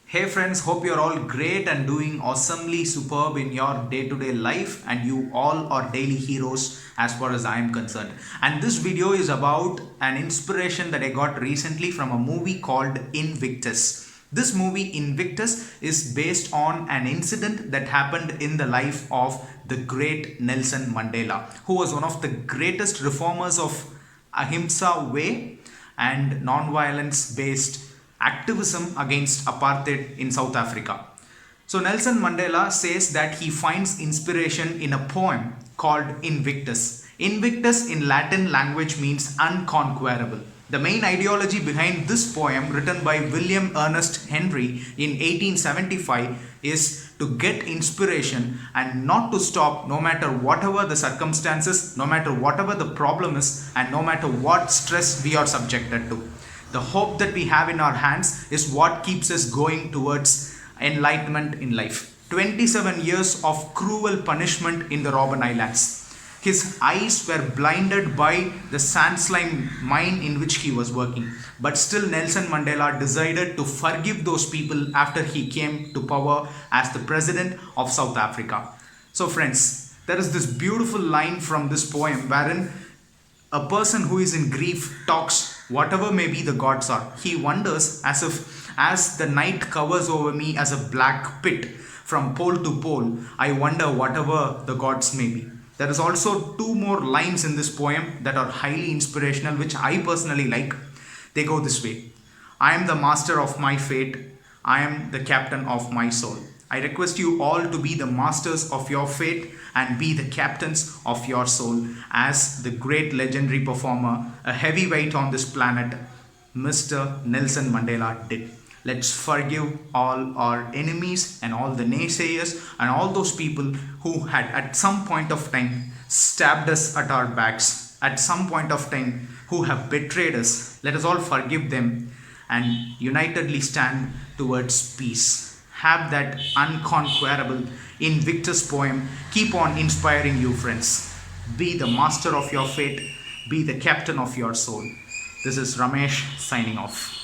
Hey friends, hope you're all great and doing awesomely superb in your day-to-day life, and you all are daily heroes as far as I am concerned. And this video is about an inspiration that I got recently from a movie called Invictus. This movie Invictus is based on an incident that happened in the life of the great Nelson Mandela, who was one of the greatest reformers of Ahimsa way and non-violence based activism against apartheid in South Africa. So Nelson Mandela says that he finds inspiration in a poem called Invictus. Invictus in Latin language means unconquerable. The main ideology behind this poem, written by William Ernest Henry in 1875, is to get inspiration and not to stop no matter whatever the circumstances, no matter whatever the problem is, and no matter what stress we are subjected to. The hope that we have in our hands is what keeps us going towards enlightenment in life. 27 years of cruel punishment in the Robben Islands. His eyes were blinded by the sand slime mine in which he was working. But still Nelson Mandela decided to forgive those people after he came to power as the president of South Africa. So friends, there is this beautiful line from this poem wherein a person who is in grief talks whatever may be the gods are. He wonders as the night covers over me as a black pit from pole to pole, I wonder whatever the gods may be. There is also two more lines in this poem that are highly inspirational, which I personally like. They go this way: I am the master of my fate. I am the captain of my soul. I request you all to be the masters of your fate and be the captains of your soul, as the great legendary performer, a heavyweight on this planet, Mr. Nelson Mandela did. Let's forgive all our enemies and all the naysayers and all those people who had at some point of time stabbed us at our backs, at some point of time who have betrayed us. Let us all forgive them and unitedly stand towards peace. Have that unconquerable Invictus poem keep on inspiring you, friends. Be the master of your fate, be the captain of your soul. This is Ramesh signing off.